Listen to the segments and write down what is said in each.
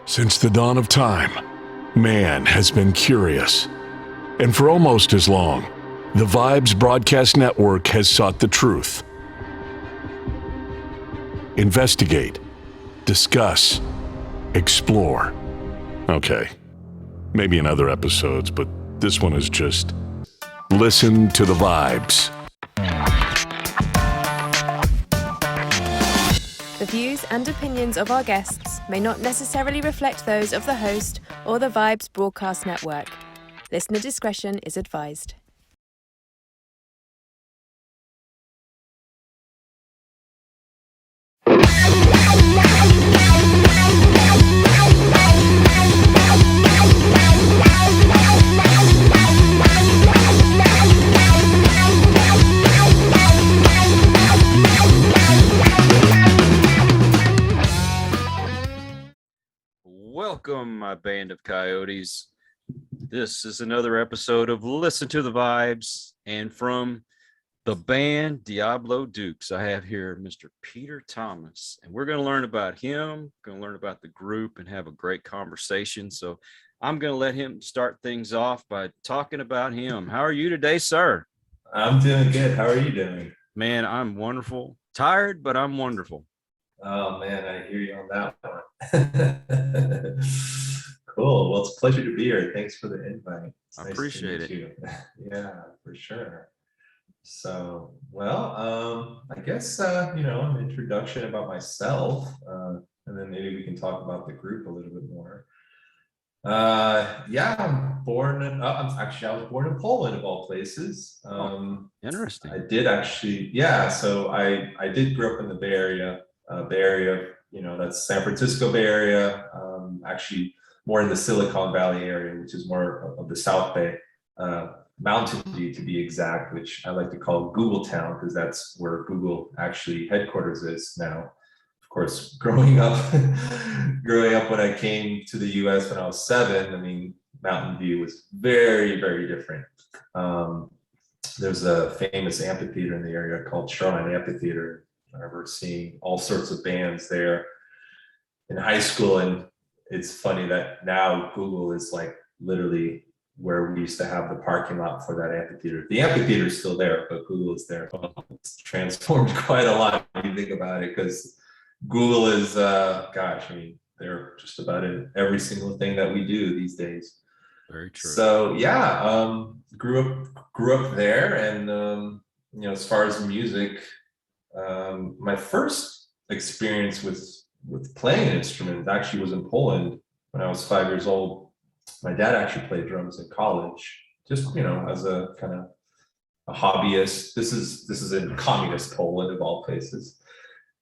Since the dawn of time, man has been curious. And for almost as long, the Vibes Broadcast Network has sought the truth. Investigate, discuss, explore. Okay, maybe in other episodes, but this one is just listen to the vibes. The views and opinions of our guests may not necessarily reflect those of the host or the Vibes Broadcast Network. Listener discretion is advised. Welcome, my band of coyotes. This is another episode of Listen to the Vibes, and from the band Diablo Dukes, I have here Mr. Peter Thomas, and we're going to learn about him, going to learn about the group, and have a great conversation. So I'm going to let him start things off by talking about him. How are you today, sir? I'm doing good. How are you doing? Man, I'm wonderful. Tired, but I'm wonderful. Oh man, I hear you on that one. Cool. Well, it's a pleasure to be here. Thanks for the invite. It's I nice appreciate to meet it. you. Yeah, for sure. So, well, I guess an introduction about myself, and then maybe we can talk about the group a little bit more. Yeah, I'm born in. I was born in Poland, of all places. Interesting. I did actually, yeah. So I did grow up in the Bay Area. Bay Area, that's San Francisco Bay Area. Actually, more in the Silicon Valley area, which is more of the South Bay, Mountain View to be exact, which I like to call Google Town because that's where Google actually headquarters is now. Of course, growing up when I came to the U.S. when I was 7, I mean, Mountain View was very, very different. There's a famous amphitheater in the area called Shoreline Amphitheater. I remember seeing all sorts of bands there in high school, and it's funny that now Google is like literally where we used to have the parking lot for that amphitheater. The amphitheater is still there, but Google is there. It's transformed quite a lot when you think about it, because Google is, they're just about in every single thing that we do these days. Very true. So yeah, grew up there, and as far as music, my first experience with playing an instrument actually was in Poland when I was 5 years old. My dad actually played drums in college, just as a kind of a hobbyist. This is in communist Poland, of all places.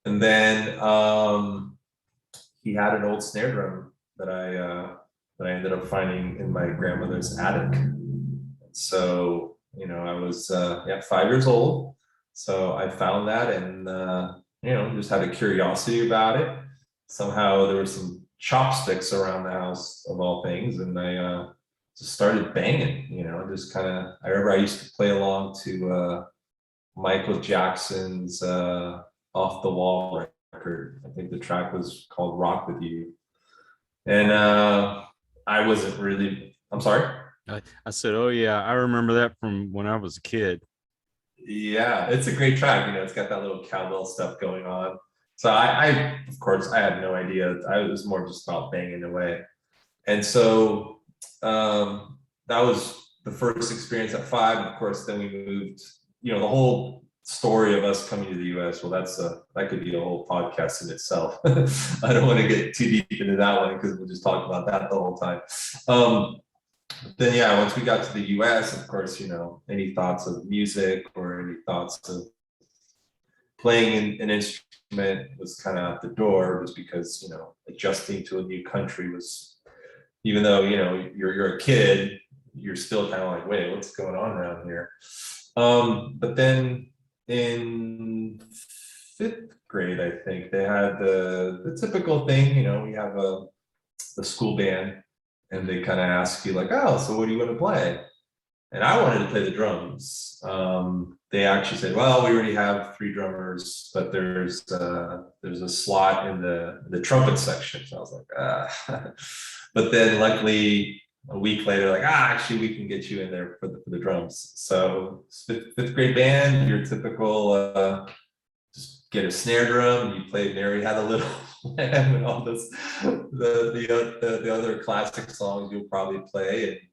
And then he had an old snare drum that I ended up finding in my grandmother's attic. So I was 5 years old. So I found that, and just had a curiosity about it. Somehow there were some chopsticks around the house, of all things, and I just started banging. I remember I used to play along to Michael Jackson's Off the Wall record. I think the track was called Rock With You. And I wasn't really, I'm sorry? I said, oh yeah, I remember that from when I was a kid. Yeah, it's a great track. It's got that little cowbell stuff going on. So I of course, I had no idea. I was more just about banging away. And so that was the first experience at 5. And of course, then we moved, the whole story of us coming to the US. Well, that could be a whole podcast in itself. I don't want to get too deep into that one because we'll just talk about that the whole time. Then yeah, once we got to the US, of course, any thoughts of music or any thoughts of playing an instrument was kind of out the door, just because adjusting to a new country was, even though you're a kid, you're still kind of like, wait, what's going on around here? But then in 5th grade, I think they had the typical thing, we have the school band. And they kind of ask you like, oh, so what do you want to play? and I wanted to play the drums. They actually said, well, we already have 3 drummers, but there's a slot in the trumpet section. So I was like, but then luckily a week later, like, actually we can get you in there for the drums. So fifth grade band, your typical, just get a snare drum, you play Mary Had a Little Lamb and all this, the other classic songs you'll probably play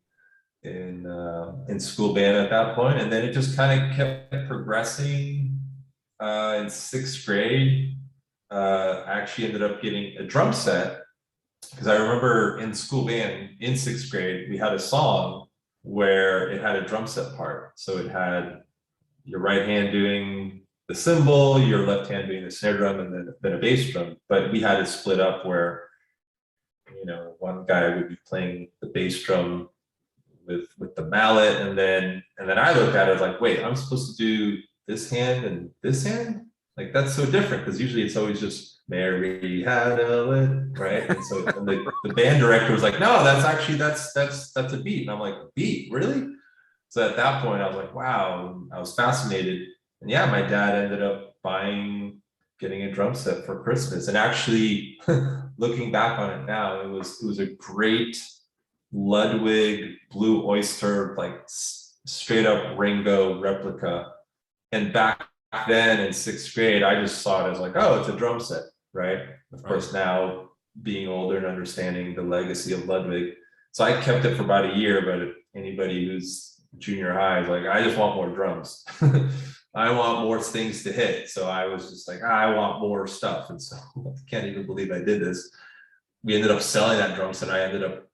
in school band at that point. And then it just kind of kept progressing. In 6th grade, I actually ended up getting a drum set, because I remember in school band in 6th grade, we had a song where it had a drum set part. So it had your right hand doing the cymbal, your left hand doing the snare drum, and then a bass drum. But we had it split up where, one guy would be playing the bass drum with the mallet, and then I looked at it, I was like, wait, I'm supposed to do this hand and this hand? Like, that's so different, because usually it's always just Mary Had a Little, right? And so and the band director was like, no, that's actually that's a beat. And I'm like, a beat, really? So at that point, I was like, wow, I was fascinated. And yeah, my dad ended up getting a drum set for Christmas. And actually, looking back on it now, it was a great Ludwig Blue Oyster, like straight up Ringo replica. And back then in 6th grade, I just saw it as like, oh, it's a drum set, right? Of course, now being older and understanding the legacy of Ludwig. So I kept it for about a year, but anybody who's junior high is like, I just want more drums. I want more things to hit. So I was just like, I want more stuff. And so I can't even believe I did this. We ended up selling that drum set. I ended up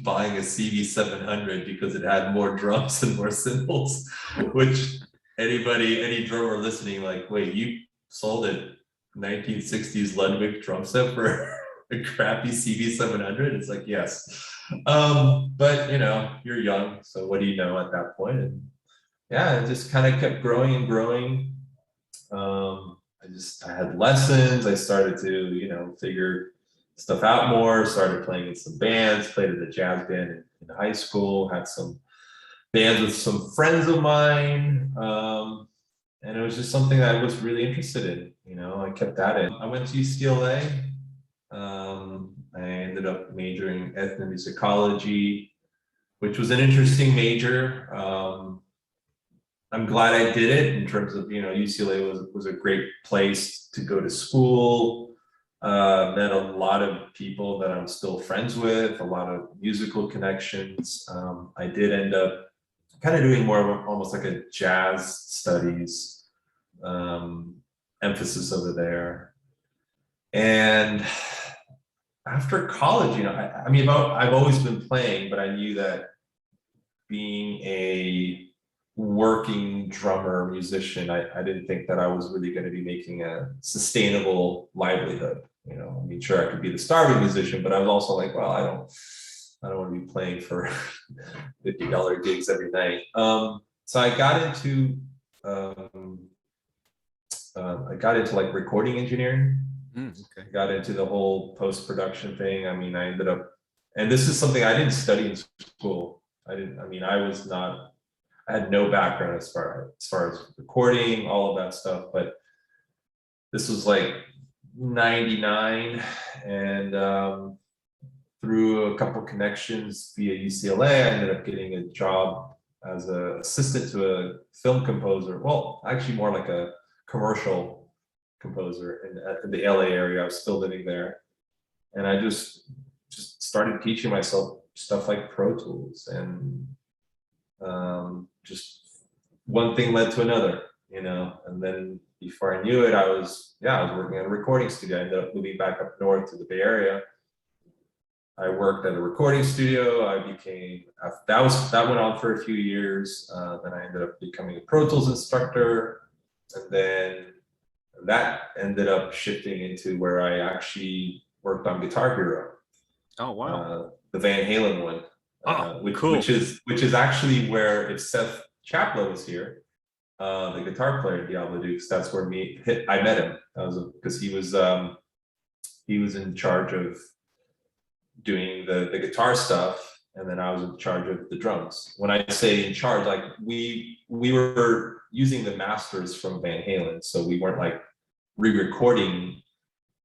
buying a CV700 because it had more drums and more cymbals, which any drummer listening, like, wait, you sold a 1960s Ludwig drum set for a crappy CV700? It's like, yes. But you're young, so what do you know at that point? And yeah, it just kind of kept growing and growing. I had lessons. I started to, figure stuff out more, started playing in some bands, played in a jazz band in high school, had some bands with some friends of mine. And it was just something that I was really interested in. I kept at it. I went to UCLA. I ended up majoring in ethnomusicology, which was an interesting major. I'm glad I did it in terms of, UCLA was a great place to go to school. Met a lot of people that I'm still friends with, a lot of musical connections. I did end up kind of doing more of almost like a jazz studies emphasis over there. And after college, I've always been playing, but I knew that being a working drummer musician, I didn't think that I was really going to be making a sustainable livelihood. Sure, I could be the starving musician, but I was also like, well, I don't want to be playing for $50 gigs every night. So I got into like recording engineering. Okay. I got into the whole post-production thing. I ended up, and this is something I didn't study in school. I had no background as far as recording, all of that stuff, but this was like 99, and through a couple connections via UCLA, I ended up getting a job as an assistant to a film composer. Well, actually more like a commercial composer in the LA area. I was still living there. And I just started teaching myself stuff like Pro Tools, and just one thing led to another, and then before I knew it, I was working at a recording studio. I ended up moving back up north to the Bay Area. I worked at a recording studio. That went on for a few years. Then I ended up becoming a Pro Tools instructor, and then that ended up shifting into where I actually worked on Guitar Hero. Oh wow! The Van Halen one. Cool. Which is actually where, if Seth Chaplow was here, the guitar player Diablo Dukes, that's where I met him. That was because he was in charge of doing the guitar stuff, and then I was in charge of the drums. When I say in charge, like we were using the masters from Van Halen, so we weren't like re-recording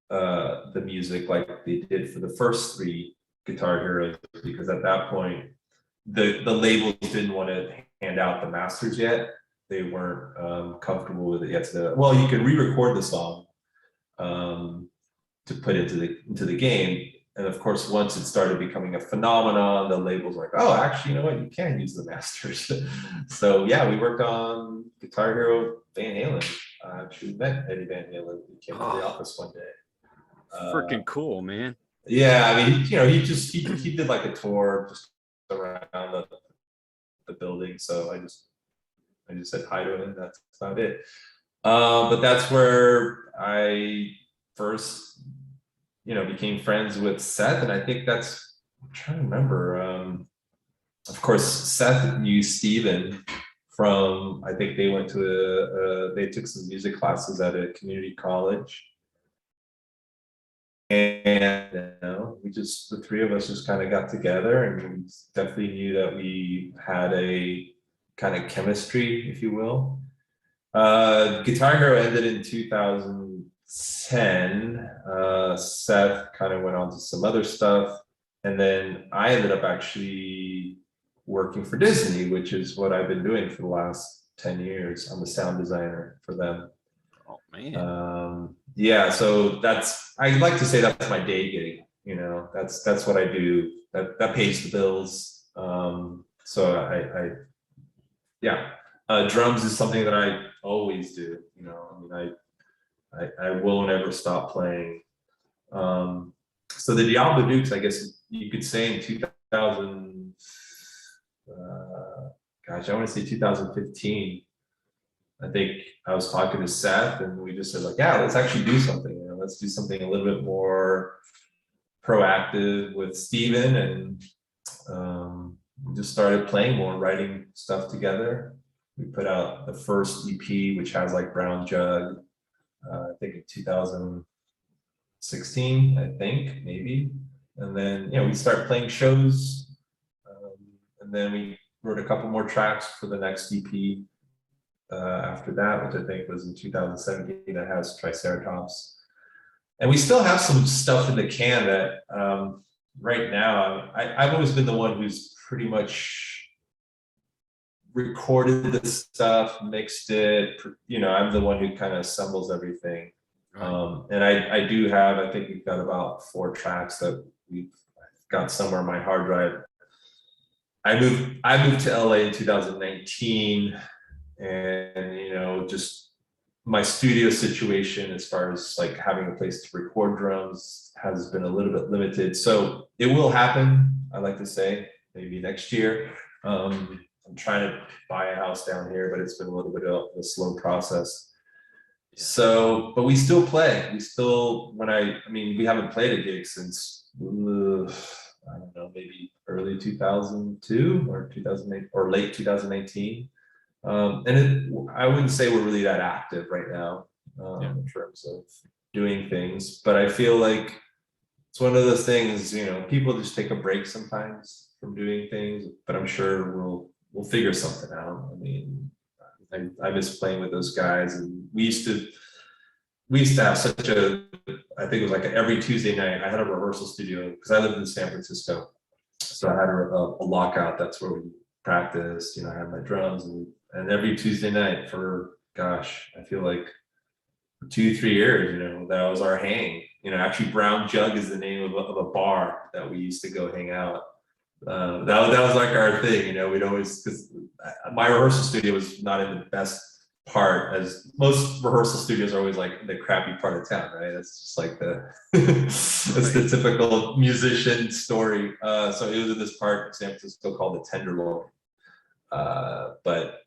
the music like they did for the first 3 Guitar Heroes, because at that point the labels didn't want to hand out the masters yet. They weren't comfortable with it yet. So, well, you can re-record the song to put into the game. And of course, once it started becoming a phenomenon, the labels were like, oh, actually, you know what? You can use the masters. So yeah, we worked on Guitar Hero Van Halen. I actually met Eddie Van Halen. He came to the office one day. Freaking cool, man. Yeah, I mean, you know, he did like a tour just around the building. So I just said hi to him. That's about it. But that's where I first, you know, became friends with Seth, and I think that's, I'm trying to remember. Of course, Seth knew Steven from, I think they went to they took some music classes at a community college. And you know, the 3 of us just kind of got together, and we definitely knew that we had a kind of chemistry, if you will. Guitar Hero ended in 2010. Seth kind of went on to some other stuff, and then I ended up actually working for Disney, which is what I've been doing for the last 10 years. I'm a sound designer for them. Oh man. Yeah, so I like to say that's my day gig. You know, that's what I do. That pays the bills. So yeah, drums is something that I always do. You know, I mean, I won't ever stop playing. So the Diablo Dukes, I guess you could say in 2000, gosh, I want to say 2015. I think I was talking to Seth, and we just said like, yeah, let's actually do something. You know, let's do something a little bit more proactive with Steven, and we just started playing more, writing stuff together. We put out the first EP, which has like Brown Jug, I think in 2016, I think maybe. And then, you know, we start playing shows, and then we wrote a couple more tracks for the next EP. After that, which I think was in 2017, that has Triceratops. And we still have some stuff in the can that right now, I've always been the one who's pretty much recorded the stuff, mixed it, you know, I'm the one who kind of assembles everything. Right. And I do have, I think we've got about 4 tracks that we've got somewhere on my hard drive. I moved to LA in 2019. And, you know, just my studio situation as far as like having a place to record drums has been a little bit limited. So it will happen, I like to say, maybe next year. I'm trying to buy a house down here, but it's been a little bit of a slow process. So, but we still play. We still, I mean, we haven't played a gig since, I don't know, maybe early 2002 or 2008 or late 2018. I wouldn't say we're really that active right now in terms of doing things, but I feel like it's one of those things, you know, people just take a break sometimes from doing things, but I'm sure we'll figure something out. I mean, I miss playing with those guys, and we used to have such a, I think it was like every Tuesday night, I had a rehearsal studio because I lived in San Francisco. So I had a lockout, that's where we practiced, you know, I had my drums, and every Tuesday night for, gosh, I feel like 2-3 years, you know, that was our hang. You know, actually Brown Jug is the name of a bar that we used to go hang out. That was like our thing, you know, we'd always, because my rehearsal studio was not in the best part, as most rehearsal studios are always like the crappy part of town, right? That's just like that's the typical musician story. So it was in this part of San Francisco called the Tenderloin. But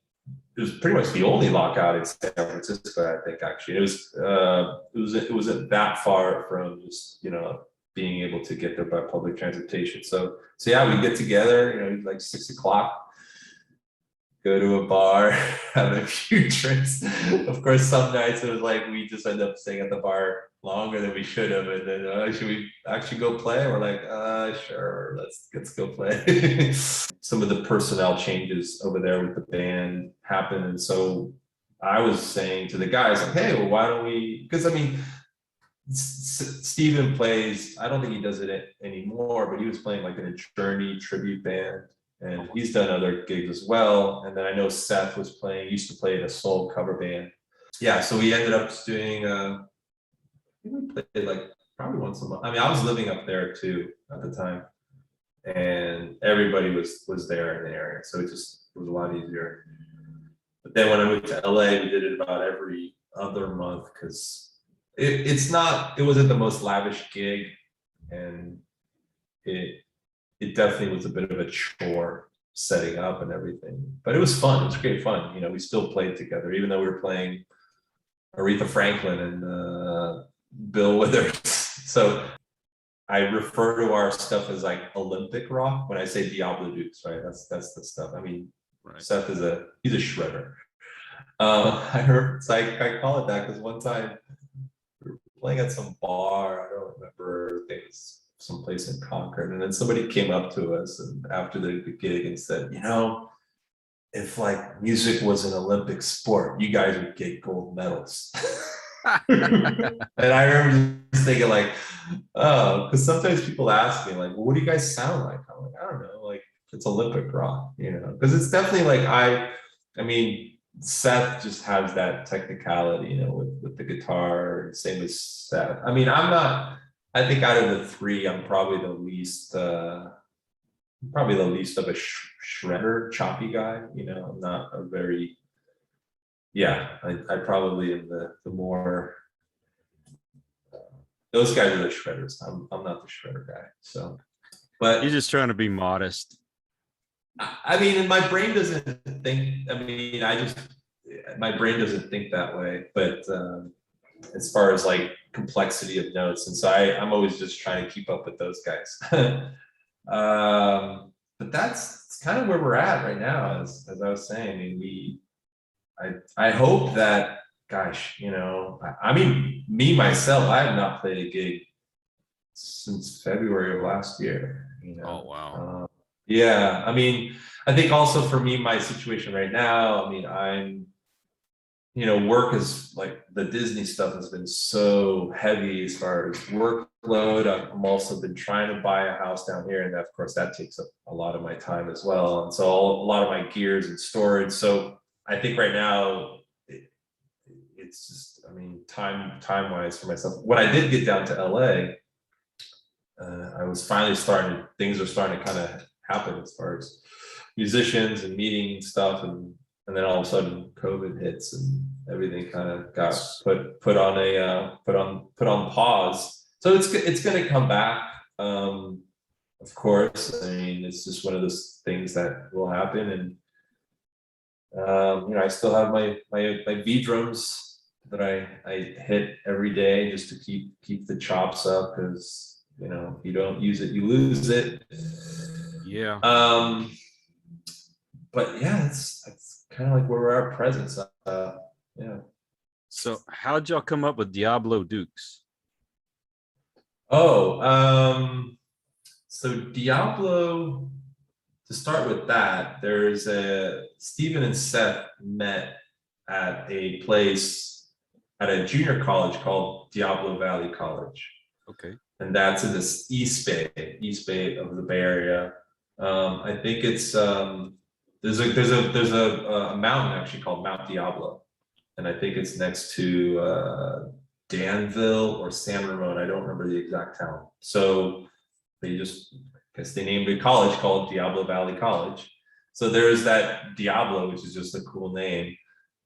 it was pretty much the only lockout in San Francisco, I think. Actually, it wasn't that far from just, you know, being able to get there by public transportation. So yeah, we get together, you know, like 6 o'clock, go to a bar, have a few drinks. Of course, some nights it was like we just end up staying at the bar longer than we should have, and then should we actually go play? We're like, sure, let's go play. Some of the personnel changes over there with the band happened, and so I was saying to the guys like, hey, well, why don't we? Because I mean, Steven plays. I don't think he does it anymore, but he was playing like in a Journey tribute band. And he's done other gigs as well. And then I know Seth was used to play in a soul cover band. Yeah, so we ended up doing, I think we played like probably once a month. I mean, I was living up there too at the time. And everybody was there in the area. So it just was a lot easier. But then when I moved to LA, we did it about every other month because it wasn't the most lavish gig. And it definitely was a bit of a chore setting up and everything, but it was fun. It was great fun. We still played together, even though we were playing Aretha Franklin and Bill Withers. So I refer to our stuff as like Olympic rock when I say Diablo Dukes, right? That's the stuff. I mean, right. Seth he's a shredder. I call it that because one time we were playing at some bar. I don't remember things. Someplace in Concord, and then somebody came up to us and after the gig and said, if like music was an Olympic sport, you guys would get gold medals. And I remember just thinking like, oh, because sometimes people ask me like, well, what do you guys sound like? I'm like, I don't know, like it's Olympic rock, because it's definitely like I mean, Seth just has that technicality, with the guitar. Same with Seth. I mean, I think out of the three, I'm probably the least of a shredder, choppy guy. I'm not a very, I probably am the more, those guys are the shredders. I'm not the shredder guy. So, but you're just trying to be modest. I mean, and my brain doesn't think, my brain doesn't think that way, but as far as like complexity of notes, and so I'm always just trying to keep up with those guys. But that's kind of where we're at right now, as I was saying. I mean, I hope that, gosh, I mean, me myself, I have not played a gig since February of last year. Oh wow. Yeah, I mean, I think also for me, my situation right now, I mean, I'm work is like the Disney stuff has been so heavy as far as workload. I'm also been trying to buy a house down here, and of course that takes up a lot of my time as well. And so a lot of my gears and storage. So I think right now it's just, I mean, time wise for myself. When I did get down to LA, I was finally things are starting to kind of happen as far as musicians and meeting stuff, and then all of a sudden COVID hits and everything kind of got put on pause. So it's going to come back. Of course, I mean, it's just one of those things that will happen. And I still have my V drums that I hit every day just to keep the chops up, because if you don't use it, you lose it. Yeah. But yeah, that's kind of like where we're at present. Yeah. So how'd y'all come up with Diablo Dukes? So Diablo, to start with that, there's Steven and Seth met at a place at a junior college called Diablo Valley College. Okay. And that's in this East Bay of the Bay Area. I think it's there's a mountain actually called Mount Diablo, and I think it's next to Danville or San Ramon. I don't remember the exact town. So they named a college called Diablo Valley College. So there's that Diablo, which is just a cool name.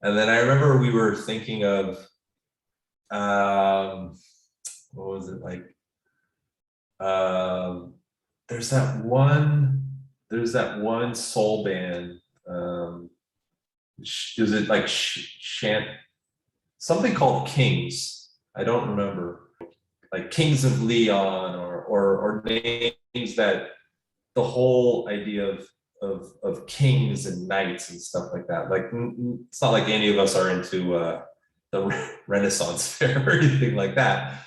And then I remember we were thinking of what was it like? There's that one soul band. Is it like something called Kings? I don't remember. Like Kings of Leon or names that the whole idea of of kings and knights and stuff like that. Like it's not like any of us are into the Renaissance fair or anything like that.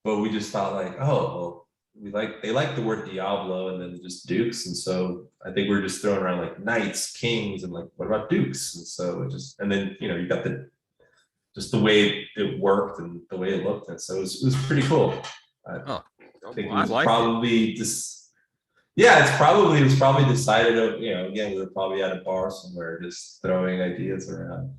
But we just thought like, oh, well, they like the word Diablo and then just dukes. And so I think we're just throwing around like knights, kings, and like, what about dukes? And so and then, you got just the way it worked and the way it looked. And so it was pretty cool. Oh, I think I it was like probably just, yeah, it was probably decided of, again, we were probably at a bar somewhere just throwing ideas around.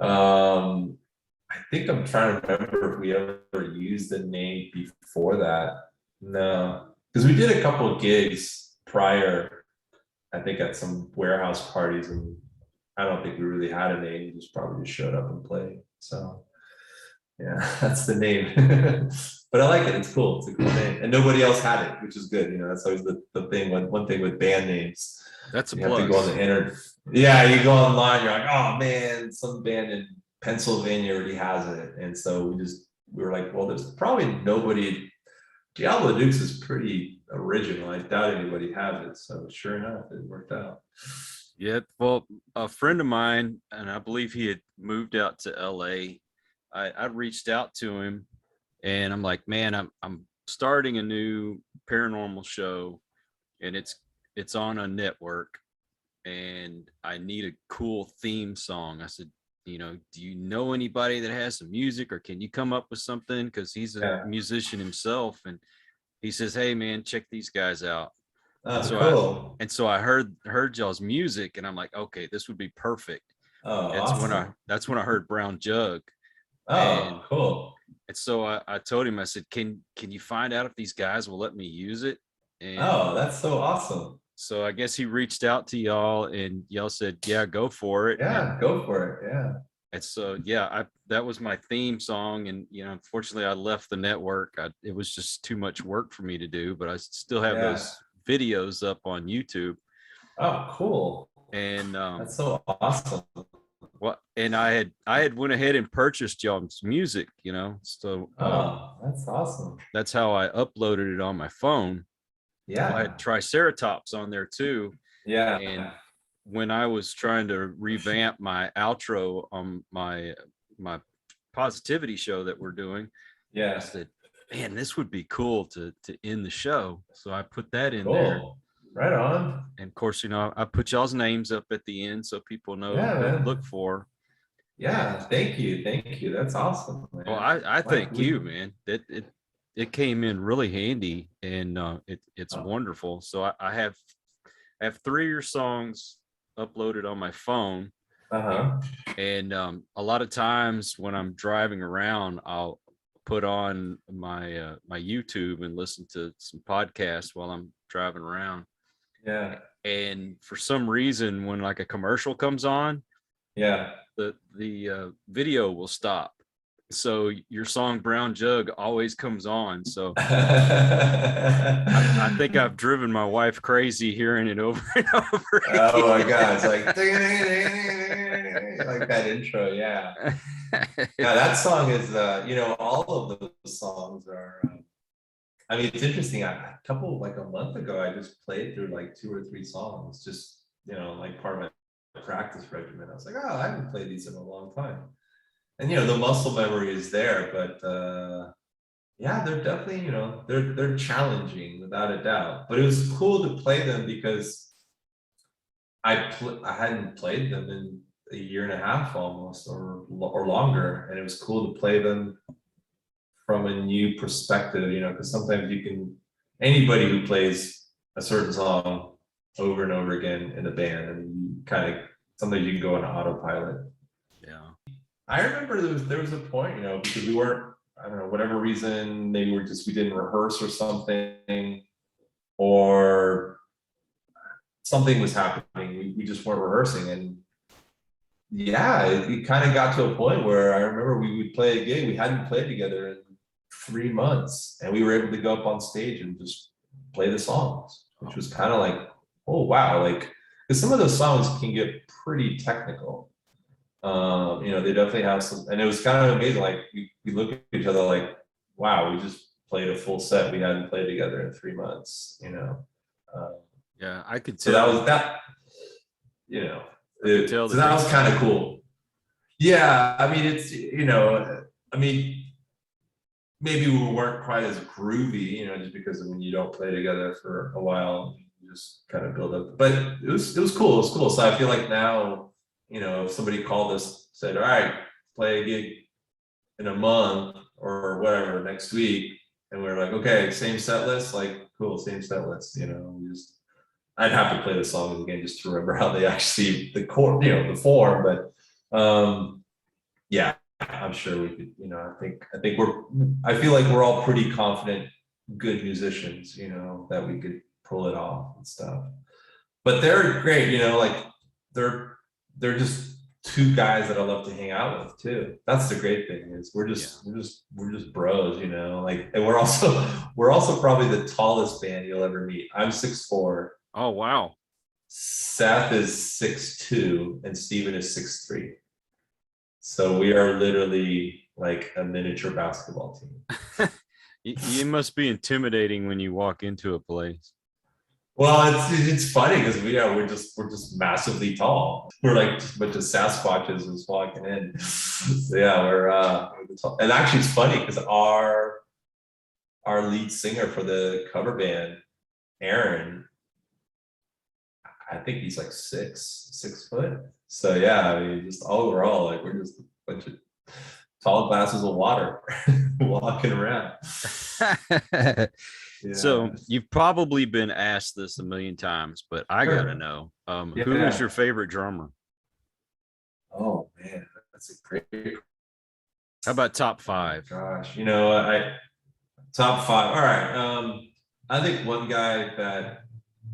I think I'm trying to remember if we ever used the name before that. No, because we did a couple of gigs prior, I think at some warehouse parties, and I don't think we really had a name. We just probably just showed up and played. So yeah, that's the name. But I like it. It's cool. It's a cool name, and nobody else had it, which is good. That's always the thing. One thing with band names, that's a you plus. have to go on the internet. Yeah, you go online. You're like, oh man, some band in Pennsylvania already has it, and so we were like, well, there's probably nobody. Diablo Dukes is pretty original. I doubt anybody has it. So sure enough, it worked out. Yeah, well, a friend of mine, and I believe he had moved out to LA. I reached out to him, and I'm like, man, I'm starting a new paranormal show, and it's on a network, and I need a cool theme song. I said, do you know anybody that has some music, or can you come up with something? Because he's a musician himself, and he says, hey man, check these guys out. Cool. So I heard y'all's music, and I'm like, okay, this would be perfect. Oh, That's when I heard Brown Jug. Oh, cool. And so I told him, I said, can you find out if these guys will let me use it? And that's so awesome. so I guess he reached out to y'all, and y'all said, yeah, go for it. Yeah, go for it. Yeah. And so, yeah, that was my theme song. And, unfortunately I left the network. It was just too much work for me to do, but I still have those videos up on YouTube. Oh, cool. And that's so awesome. Well, and I had went ahead and purchased y'all's music, so that's awesome. That's how I uploaded it on my phone. Yeah, I had Triceratops on there too. Yeah. And when I was trying to revamp my outro on my positivity show that we're doing, I said, man, this would be cool to end the show. So I put that in there. Right on. And of course, I put y'all's names up at the end so people know what to look for. Yeah, thank you. That's awesome, man. Well, I thank you, man. It came in really handy, and it's wonderful. So I have 3 of your songs uploaded on my phone. And a lot of times when I'm driving around, I'll put on my my YouTube and listen to some podcasts while I'm driving around. Yeah. And for some reason, when like a commercial comes on, the video will stop. So your song Brown Jug always comes on. So I think I've driven my wife crazy hearing it over and over again. Oh my God. It's like, like that intro. Yeah. Yeah. That song is, all of those songs are, I mean, it's interesting. A month ago, I just played through like 2 or 3 songs, just, like part of my practice regimen. I was like, oh, I haven't played these in a long time. And, the muscle memory is there, but yeah, they're definitely, they're challenging without a doubt. But it was cool to play them because I hadn't played them in a year and a half almost or longer. And it was cool to play them from a new perspective, because sometimes anybody who plays a certain song over and over again in a band, and sometimes you can go on autopilot. Yeah. I remember there was a point, because we weren't, I don't know, whatever reason, maybe we didn't rehearse or something, or something was happening. We just weren't rehearsing. And yeah, it kind of got to a point where I remember we would play a gig. We hadn't played together in 3 months, and we were able to go up on stage and just play the songs, which was kind of like, oh wow, like, because some of those songs can get pretty technical. They definitely have some, and it was kind of amazing. Like we look at each other like, wow, we just played a full set we hadn't played together in 3 months. Yeah, I could tell. So that you know, tell so the that was difference. kind of cool. Yeah, I mean, it's, I mean, maybe we weren't quite as groovy, just because when you don't play together for a while, you just kind of build up. But it was cool. It was cool. So I feel like now, if somebody called us, said, "All right, play a gig in a month or whatever next week," and we are like, "Okay, same set list." Like, cool, same set list. I'd have to play the songs again just to remember how they actually the chord, the form. But yeah, I'm sure we could. I feel like we're all pretty confident, good musicians. That we could pull it off and stuff. But they're great. Like they're just two guys that I love to hang out with too. That's the great thing is we're just bros. Like, and we're also probably the tallest band you'll ever meet. I'm 6'4". Oh, wow. Seth is 6'2" and Steven is 6'3". So we are literally like a miniature basketball team. You must be intimidating when you walk into a place. Well, it's funny because we're just massively tall. We're like just a bunch of Sasquatches just walking in. So yeah, we're and actually it's funny because our lead singer for the cover band, Aaron, I think he's like 6 foot. So yeah, I mean, just overall, like we're just a bunch of tall glasses of water walking around. Yeah. So you've probably been asked this a million times, but I Sure. gotta know, who is your favorite drummer? Oh man, that's a great. How about top 5? Gosh, I top 5. All right. I think one guy that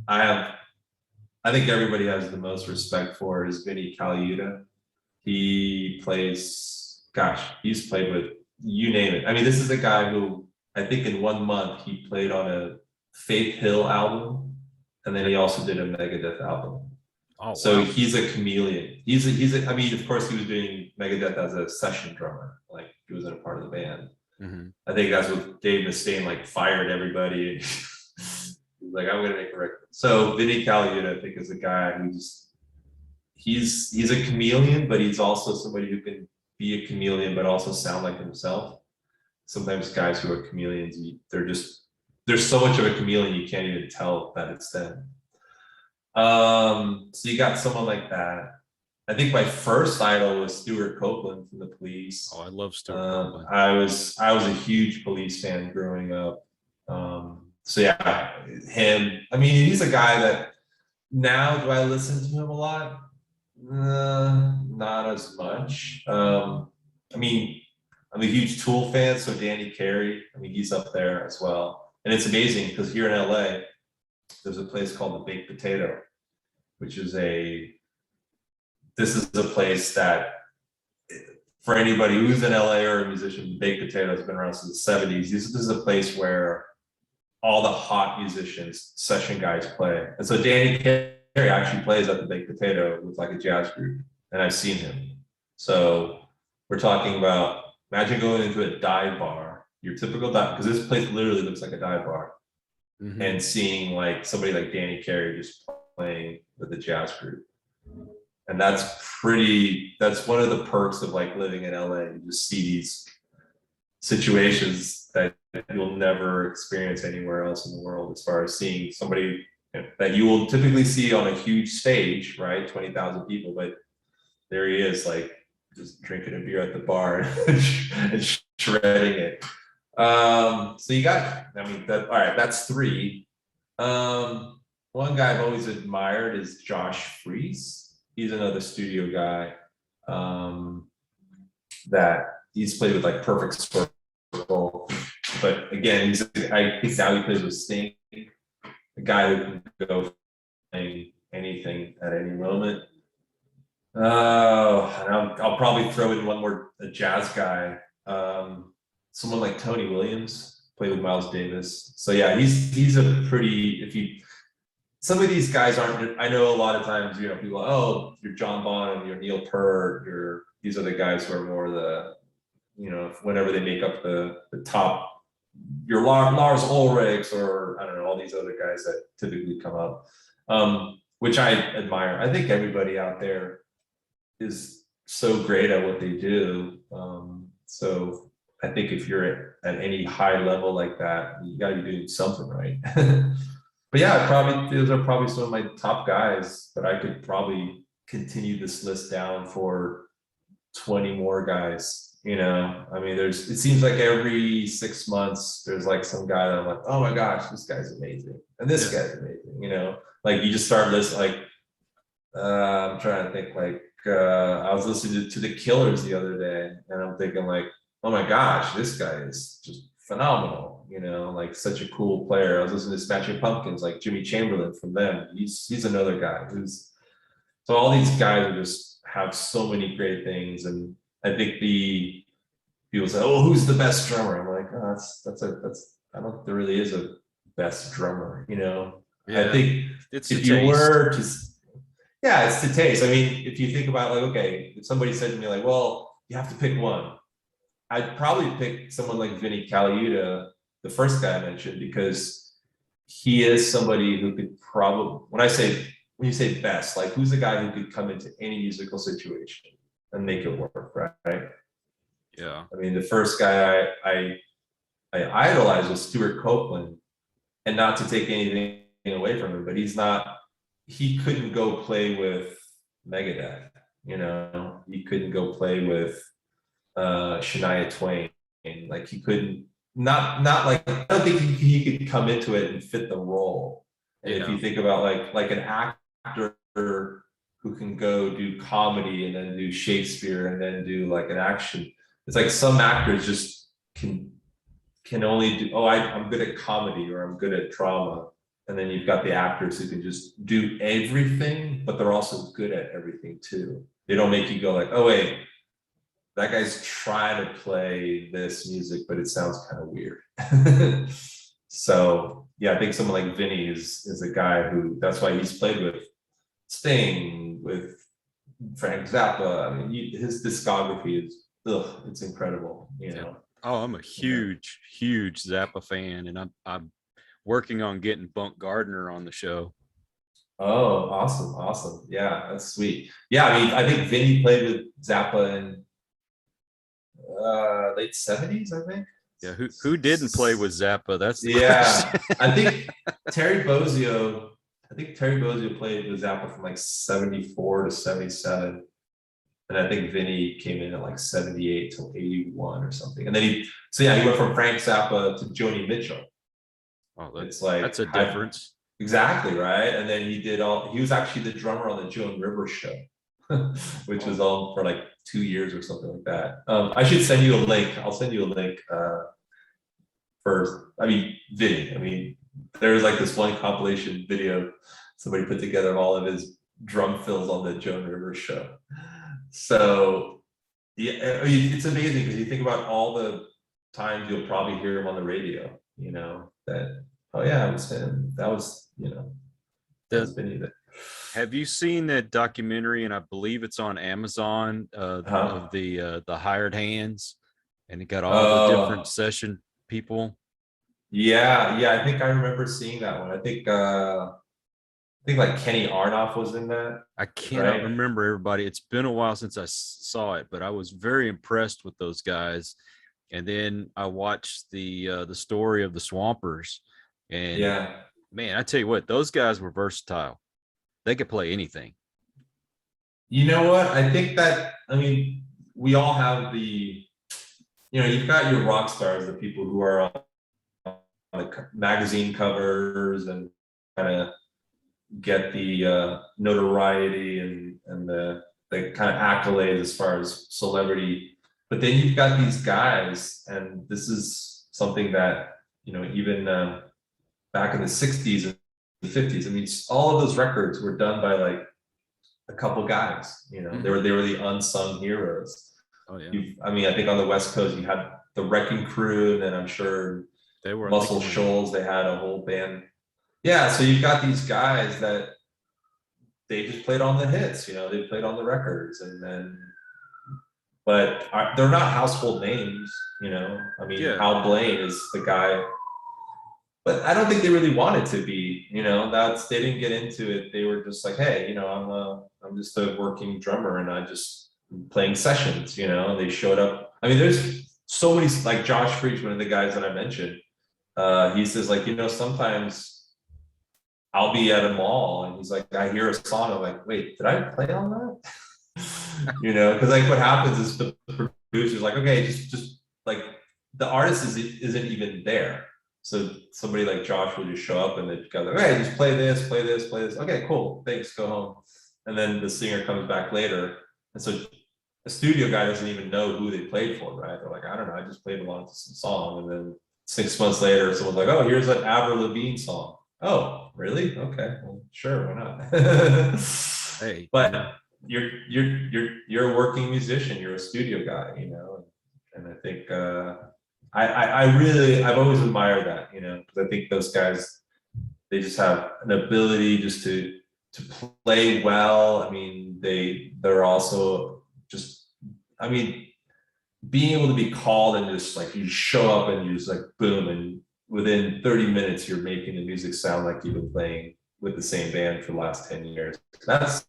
I think everybody has the most respect for is Vinny Colaiuta. He plays, gosh, he's played with you name it. I mean, this is a guy who I think in 1 month he played on a Faith Hill album, and then he also did a Megadeth album. Oh, So wow. he's a chameleon. I mean, of course, he was doing Megadeth as a session drummer, like he wasn't a part of the band. Mm-hmm. I think that's what Dave Mustaine like fired everybody. He's like, I'm gonna make a record. So Vinny Colaiuta, I think, is a guy who he's a chameleon, but he's also somebody who can be a chameleon but also sound like himself. Sometimes guys who are chameleons, there's so much of a chameleon you can't even tell that it's them. So you got someone like that. I think my first idol was Stuart Copeland from the Police. Oh, I love Stuart Copeland. I was a huge Police fan growing up. So yeah, him. I mean, he's a guy that now, do I listen to him a lot? Not as much. I mean, I'm a huge Tool fan, so Danny Carey, I mean, he's up there as well. And it's amazing because here in LA, there's a place called the Baked Potato, which is this is a place that for anybody who's in LA or a musician, Baked Potato has been around since the 70s. This is a place where all the hot musicians, session guys play. And so Danny Carey actually plays at the Baked Potato with like a jazz group, and I've seen him. So we're talking about, imagine going into a dive bar, your typical dive, because this place literally looks like a dive bar, Mm-hmm. and seeing like somebody like Danny Carey just playing with a jazz group. And that's one of the perks of like living in LA. You just see these situations that you'll never experience anywhere else in the world, as far as seeing somebody that you will typically see on a huge stage, right? 20,000 people, but there he is, like just drinking a beer at the bar and shredding it. So you got, I mean, all right, that's 3. One guy I've always admired is Josh Freese. He's another studio guy that he's played with like Perfect Circle, but again, I think now he plays with Sting, a guy who can go playing anything at any moment. Oh, and I'll probably throw in one more, a jazz guy. Someone like Tony Williams, played with Miles Davis. So yeah, he's a pretty, some of these guys aren't, I know a lot of times, people, oh, you're John Bonham, you're Neil Peart, these are the guys who are more the, whenever they make up the top, your Lars Ulrichs, or I don't know, all these other guys that typically come up. which I admire. I think everybody out there is so great at what they do. So I think if you're at any high level like that, you got to be doing something right. But yeah, probably those are probably some of my top guys, but I could probably continue this list down for 20 more guys. You know, I mean, it seems like every 6 months there's like some guy that I'm like, oh my gosh, this guy's amazing, and this guy's amazing. You know, like you just start listening. Like I'm trying to think. Like I was listening to the Killers the other day, and I'm thinking like, oh my gosh, this guy is just phenomenal. You know, like such a cool player. I was listening to Smashing Pumpkins, like Jimmy Chamberlain from them. He's another guy who's, so all these guys just have so many great things, and I think the people say, "Oh, who's the best drummer?" I'm like, "Oh, that's I don't think there really is a best drummer." You know, I think it's if you were to, yeah, it's to taste. I mean, if you think about like, okay, if somebody said to me like, "Well, you have to pick one," I'd probably pick someone like Vinny Colaiuta, the first guy I mentioned, because he is somebody who could probably, when you say best, like who's the guy who could come into any musical situation and make it work, right? Yeah. I mean, the first guy I idolized was Stuart Copeland, and not to take anything away from him, but he couldn't go play with Megadeth, you know, he couldn't go play with Shania Twain, like he couldn't, not like, I don't think he could come into it and fit the role. And if you think about like an actor who can go do comedy and then do Shakespeare and then do like an action, it's like some actors just can only do, I'm good at comedy or I'm good at drama. And then you've got the actors who can just do everything, but they're also good at everything too. They don't make you go like, oh wait, that guy's trying to play this music, but it sounds kind of weird. So yeah, I think someone like Vinny is a guy who, that's why he's played with Sting, with Frank Zappa. I mean, his discography is, it's incredible, you know. Oh, I'm a huge Zappa fan, and I'm working on getting Bunk Gardner on the show. Oh, awesome. Yeah, that's sweet. Yeah, I mean, I think Vinny played with Zappa in late 70s, I think. Yeah, who didn't play with Zappa? That's the question. I think Terry Bozzio played with Zappa from like 74 to 77. And I think Vinny came in at like 78 till 81 or something. And then he went from Frank Zappa to Joni Mitchell. Oh, it's like, that's a difference. Exactly, right? And then he was actually the drummer on the Joan Rivers show, which was on for like 2 years or something like that. I should send you a link. I'll send you a link Vinny. There's like this one compilation video somebody put together of all of his drum fills on the Joan Rivers show. So yeah, I mean, it's amazing because you think about all the times you'll probably hear him on the radio, you know, that, oh yeah, it was him. That was, you know, that's Vinny. Have you seen that documentary? And I believe it's on Amazon of the Hired Hands, and it got all the different session people. Yeah, I think I remember seeing that one. I think like Kenny Aronoff was in that. I cannot remember everybody. It's been a while since I saw it, but I was very impressed with those guys. And then I watched the story of the Swampers, and man, I tell you what, those guys were versatile. They could play anything. You know what? I think that, I mean, we all have you've got your rock stars, the people who are on the magazine covers and kind of get the notoriety and the kind of accolades as far as celebrity. But then you've got these guys, and this is something that, you know, even back in the 60s and the 50s, I mean, all of those records were done by like a couple guys, you know. They were the unsung heroes. Oh yeah. I mean, I think on the West Coast you had the Wrecking Crew, and then I'm sure they were Muscle Shoals, they had a whole band. Yeah, so you've got these guys that they just played on the hits, you know, they played on the records, but they're not household names, you know. I mean, Al Blaine is the guy, but I don't think they really wanted to be, You know, they didn't get into it. They were just like, hey, you know, I'm just a working drummer and I just playing sessions, you know. They showed up. I mean, there's so many, like Josh Freach, one of the guys that I mentioned, he says, like, you know, sometimes I'll be at a mall and he's like, I hear a song, I'm like, wait, did I play on that? You know, because like what happens is the producer's like, okay, just like the artist isn't even there. So somebody like Josh will just show up and they go like, hey, just play this, play this, play this. Okay, cool, thanks, go home. And then the singer comes back later. And so a studio guy doesn't even know who they played for, right? They're like, I don't know, I just played along to some song. And then 6 months later, someone's like, oh, here's an Avril Lavigne song. Oh, really? Okay, well, sure, why not? Hey, but you're a working musician, you're a studio guy, you know, and I think I've always admired that, you know, because I think those guys, they just have an ability just to play well. I mean, they're also just, I mean, being able to be called and just like you show up and you just like boom, and within 30 minutes you're making the music sound like you've been playing with the same band for the last 10 years. That's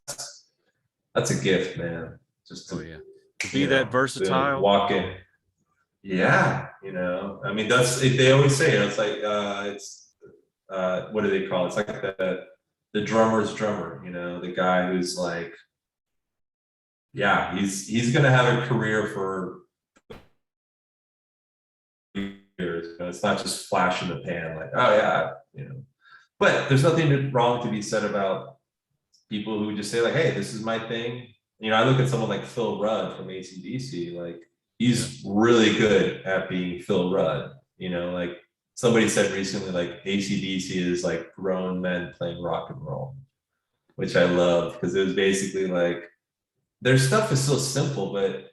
a gift, man. Just to, to be that versatile, walk in. Yeah, you know, I mean, they always say it. It's like what do they call it? It's like the drummer's drummer. You know, the guy who's like, yeah, he's gonna have a career for years. You know, it's not just flash in the pan, like, oh yeah, you know. But there's nothing wrong to be said about people who just say like, hey, this is my thing. You know, I look at someone like Phil Rudd from AC/DC, like he's really good at being Phil Rudd. You know, like somebody said recently, like AC/DC is like grown men playing rock and roll, which I love because it was basically like their stuff is so simple, but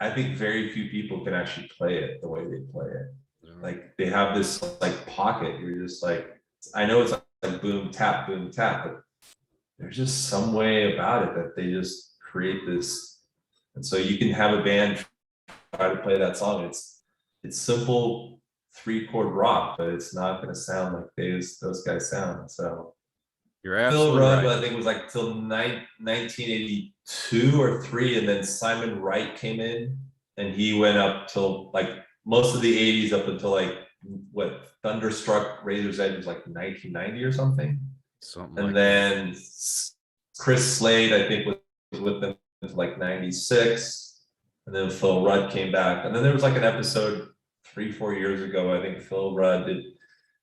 I think very few people can actually play it the way they play it. Like they have this like pocket. You're just like, I know it's like boom tap, but there's just some way about it that they just create this. And so you can have a band try to play that song. It's simple 3-chord rock, but it's not going to sound like those guys sound. So you're Phil absolutely Rudd, right. I think, was like till 1982 or 3, and then Simon Wright came in, and he went up till like most of the 80s up until like what Thunderstruck Razor's Edge was like 1990 or something. Something And like then Chris Slade, I think, was with them until like 96. And then Phil Rudd came back. And then there was like an episode 3-4 years ago, I think Phil Rudd he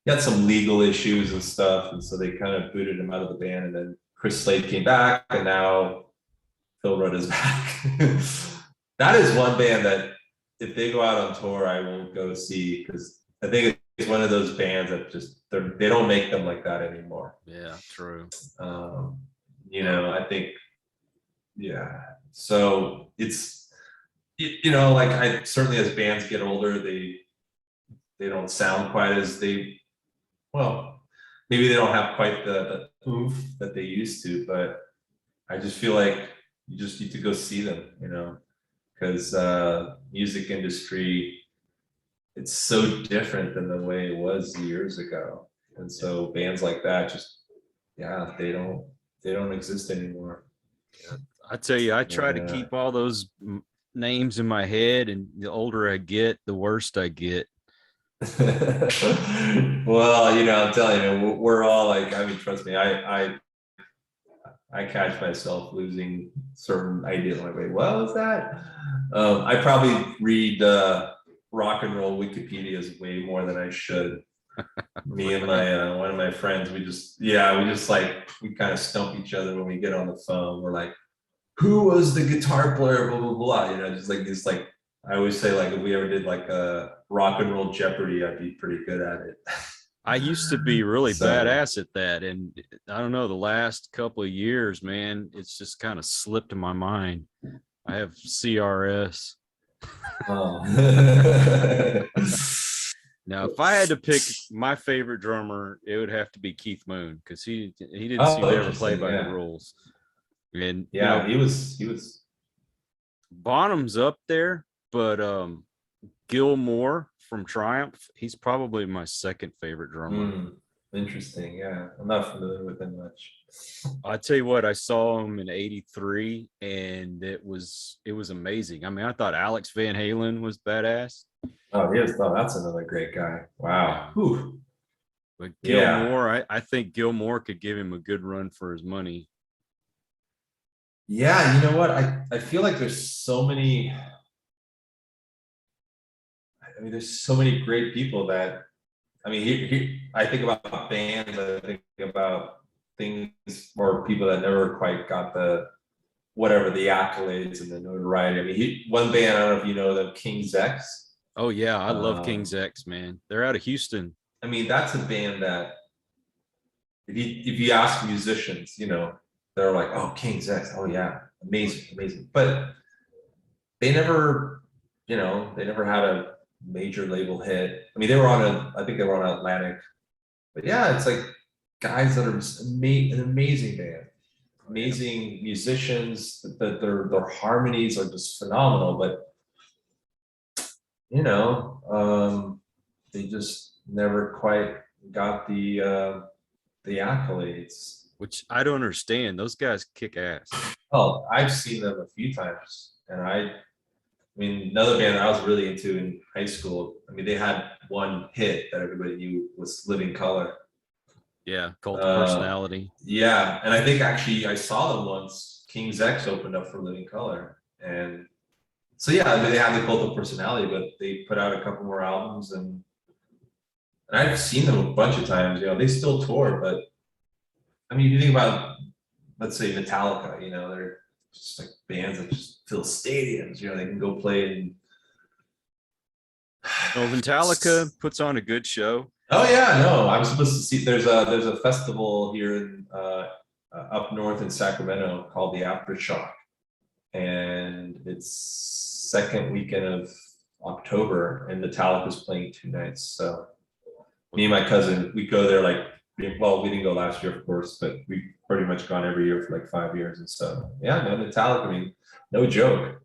had some legal issues and stuff. And so they kind of booted him out of the band. And then Chris Slade came back, and now Phil Rudd is back. That is one band that if they go out on tour, I will go see, because I think it's one of those bands that just they don't make them like that anymore. Yeah, true. You know, I think, yeah. So it's, you know, like I certainly, as bands get older, they don't sound quite as well, maybe they don't have quite the oomph that they used to, but I just feel like you just need to go see them, you know, because music industry, it's so different than the way it was years ago. And so bands like that just, yeah, they don't exist anymore. I tell you, I try to keep all those names in my head, and the older I get, the worse I get. Well, you know, I'm telling you, we're all like, I mean, trust me, I catch myself losing certain ideas. Like, wait, what was that? I probably read rock and roll Wikipedias way more than I should. Me and my one of my friends, we kind of stump each other when we get on the phone. We're like, who was the guitar player, blah blah blah, you know, just like it's like, I always say, like, if we ever did like a rock and roll Jeopardy, I'd be pretty good at it. I used to be really So- badass at that, and I don't know, the last couple of years, man, it's just kind of slipped in my mind. I have CRS. Oh. Now, if I had to pick my favorite drummer, it would have to be Keith Moon, because he didn't Oh, seem to ever play interesting, by yeah. the rules. And Yeah, you know, he was Bonham's up there, but Gil Moore from Triumph, he's probably my second favorite drummer. Interesting. Yeah, I'm not familiar with them much. I tell you what, I saw him in '83, and it was amazing. I mean, I thought Alex Van Halen was badass. Oh, he is. Oh, that's another great guy. Wow. Yeah. Whew. But Yeah. Gilmore, I think Gilmore could give him a good run for his money. Yeah. You know what? I feel like there's so many. I mean, there's so many great people that. I mean, I think about bands. I think about things or people that never quite got the whatever the accolades and the notoriety. I mean, one band. I don't know if you know them, King's X. Oh yeah, I love Um, King's X, man. They're out of Houston. I mean, that's a band that if you ask musicians, they're like, oh, King's X, oh yeah, amazing, amazing. But they never, they never had a major label hit. I mean, I think they were on Atlantic. But yeah, it's like guys that are just an amazing band, amazing musicians. That their harmonies are just phenomenal. But you know, they just never quite got the accolades. Which I don't understand. Those guys kick ass. Oh, I've seen them a few times, and I mean, another band that I was really into in high school. I mean, they had one hit that everybody knew was "Living Color." Yeah, cult of Uh, personality. yeah, and I think actually I saw them once. King's X opened up for Living Color, and so yeah, I mean, they have the cult of personality, but they put out a couple more albums, and I've seen them a bunch of times. They still tour, but I mean, if you think about, let's say Metallica, they're just like bands that just fill stadiums. They can go play in. Well, Metallica puts on a good show. Oh yeah, no, I'm supposed to see. There's a festival here in up north in Sacramento called the Aftershock, and it's second weekend of October, and Metallica's playing 2 nights. So me and my cousin, we go there like, well, we didn't go last year, of course, but we've pretty much gone every year for like 5 years. And so, yeah, no, Metallica, I mean, no joke.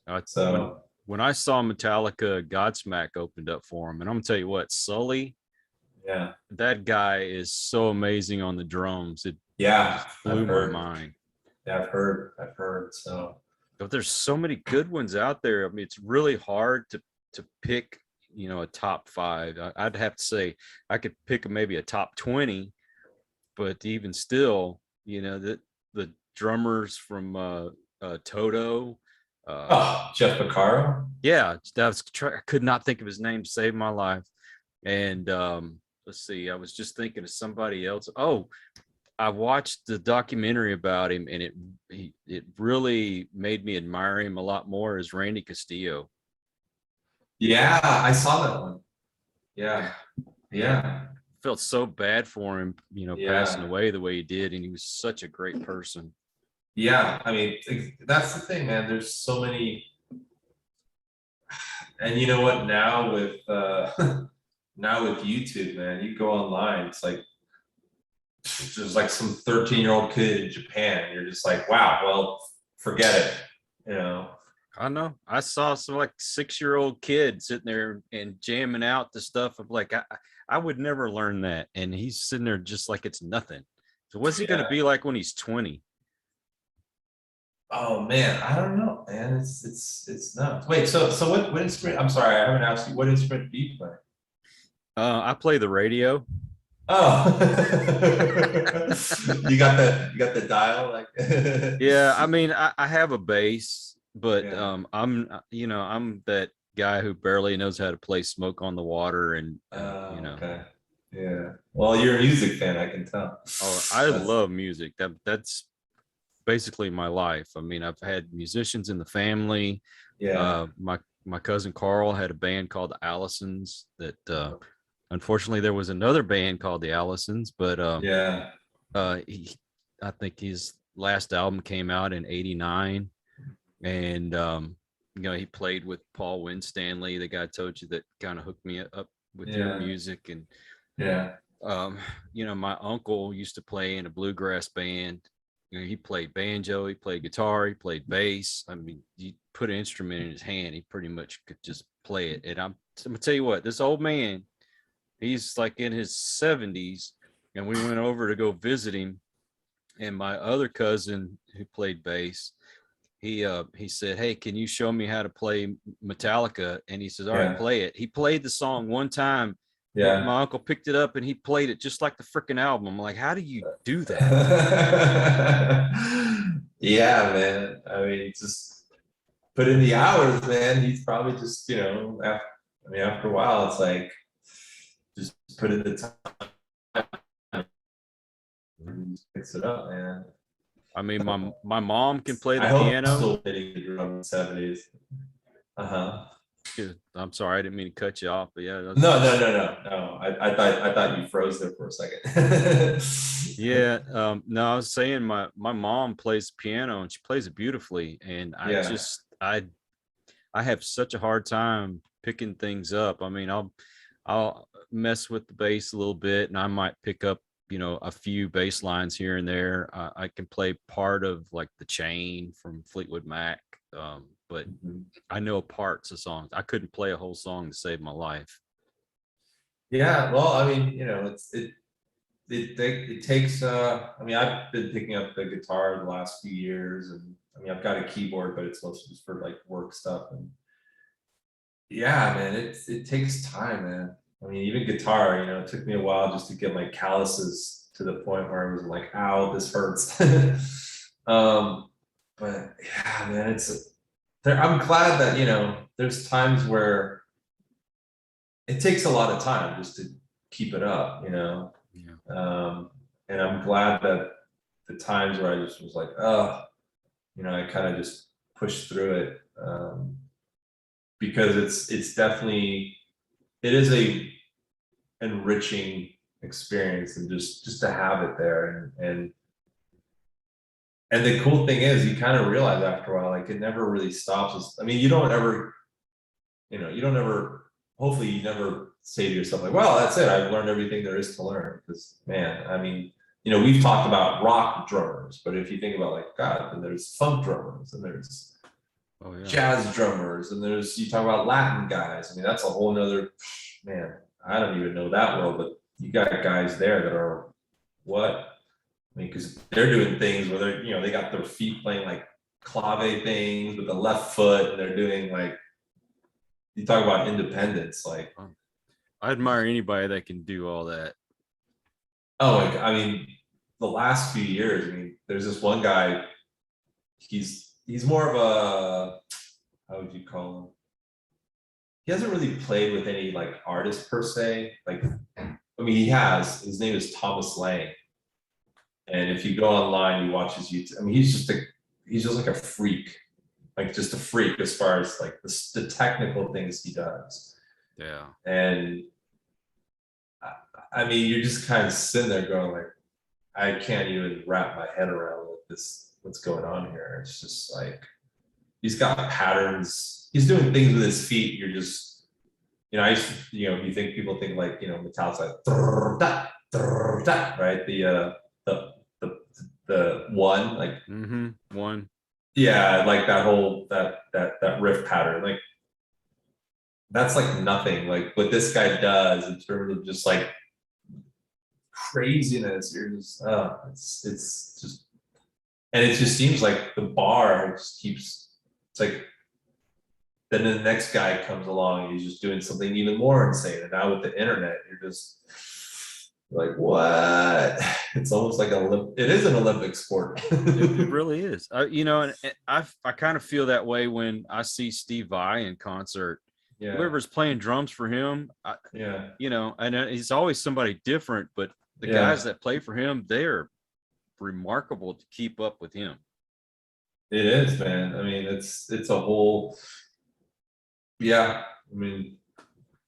Uh, when So, when I saw Metallica, Godsmack opened up for him, and I'm gonna tell you what, Sully, yeah, that guy is so amazing on the drums. It yeah, just I've blew my heard, mind. yeah, I've heard. So, But there's so many good ones out there. I mean, it's really hard to pick, a top five. I'd have to say I could pick maybe a top 20, but even still, the drummers from Toto, uh, oh, Jeff Beccaro. yeah, I could not think of his name. Saved my life. And let's see, I was just thinking of somebody else. Oh, I watched the documentary about him, and it really made me admire him a lot more as Randy Castillo. Yeah, I saw that one. Yeah, Man, yeah, felt so bad for him, passing yeah, away the way he did, and he was such a great person. yeah. I mean, that's the thing, man. There's so many, and you know what? Now with now with YouTube, man, you go online, it's like there's like some 13-year-old kid in Japan. And you're just like, wow, well, forget it. You know. I know. I saw some like 6-year-old kid sitting there and jamming out the stuff. Of like, I would never learn that, and he's sitting there just like it's nothing. So what's he going to Yeah. be like when he's 20? Oh man, I don't know, man. It's nuts. Wait, so what instrument? I'm sorry, I haven't asked you. What instrument do you play? I play the radio. Oh, you got the dial like. Yeah, I mean, I have a bass, but Yeah. I'm that guy who barely knows how to play Smoke on the Water, and Okay. Yeah. Well, you're a music fan, I can tell. oh, I That's love music. That's basically my life. I mean, I've had musicians in the family. yeah. My cousin Carl had a band called the Allisons. That unfortunately there was another band called the Allisons, but Yeah. he, I think his last album came out in '89, and he played with Paul Winstanley, the guy I told you that kind of hooked me up with your Yeah. music. And Yeah. my uncle used to play in a bluegrass band. He played banjo, he played guitar, he played bass. I mean, you put an instrument in his hand, he pretty much could just play it. And I'm gonna tell you what, this old man, he's like in his 70s, and we went over to go visit him. And my other cousin who played bass, he said, "Hey, can you show me how to play Metallica?" And he says, "All right, Yeah. play it." He played the song one time. Yeah. My uncle picked it up and he played it just like the freaking album. I'm like, how do you do that? Yeah, man. I mean, just put in the hours, man. He's probably just, after a while, it's like just put in the time and just picks it up, man. I mean, my mom can play the I hope I'm piano. still hitting the drum in the 70s. Uh-huh. I'm sorry, I didn't mean to cut you off, but yeah. No. I thought you froze there for a second. Yeah. No, I was saying my mom plays piano and she plays it beautifully. And Yeah. I have such a hard time picking things up. I mean, I'll mess with the bass a little bit and I might pick up, a few bass lines here and there. I can play part of like The Chain from Fleetwood Mac. But Mhm. I know parts of songs. I couldn't play a whole song to save my life. Yeah, well, I mean, it takes I mean, I've been picking up the guitar the last few years, and I mean, I've got a keyboard, but it's mostly just for like work stuff. And yeah, man, it takes time, man. I mean, even guitar, it took me a while just to get my calluses to the point where I was like, ow, this hurts. But yeah, man, I'm glad that, there's times where it takes a lot of time just to keep it up. Yeah. And I'm glad that the times where I just was like, oh, I kind of just pushed through it, because it's definitely, it is a enriching experience, and just to have it there, and the cool thing is you kind of realize after a while, like, it never really stops. I mean, you don't ever, hopefully you never say to yourself like, well, that's it, I've learned everything there is to learn. Because man, I mean, we've talked about rock drummers, but if you think about, like, God, then there's funk drummers, and there's jazz drummers, and you talk about Latin guys. I mean, that's a whole nother, man, I don't even know that well, but you got guys there that are what? I mean, because they're doing things where they got their feet playing like clave things with the left foot, and they're doing, like, you talk about independence, like, I admire anybody that can do all that. oh, like, I mean, the last few years, I mean, there's this one guy, he's more of a, how would you call him? He hasn't really played with any like artist per se. Like, I mean, his name is Thomas Lang. And if you go online, you watch his YouTube, I mean, he's just like a freak, like just a freak as far as like the technical things he does. Yeah. And I mean, you're just kind of sitting there going like, I can't even wrap my head around what's going on here. It's just like, he's got patterns. He's doing things with his feet. You're just, you think people think like, Metallica's like, right? The one, like, one. Yeah, like that riff pattern, like, that's like nothing like what this guy does in terms of just like craziness. You're just, it's just, and it just seems like the bar just keeps, it's like, then the next guy comes along and he's just doing something even more insane. And now with the internet, you're just like, what? It's almost like it is an Olympic sport. It really is. And I kind of feel that way when I see Steve Vai in concert. Yeah. Whoever's playing drums for him, and he's always somebody different, but the guys that play for him, they're remarkable to keep up with him. It is, man. I mean, it's a whole, yeah. I mean,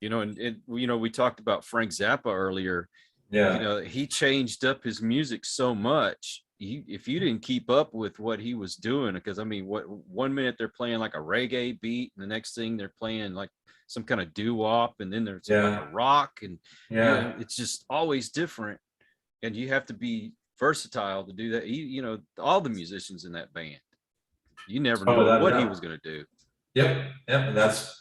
and we talked about Frank Zappa earlier. Yeah. He changed up his music so much. If you didn't keep up with what he was doing, because I mean, what 1 minute they're playing like a reggae beat, and the next thing they're playing like some kind of doo-wop, and then there's like a rock, and it's just always different. And you have to be versatile to do that. All the musicians in that band, you never know what he was going to do. Yep. And that's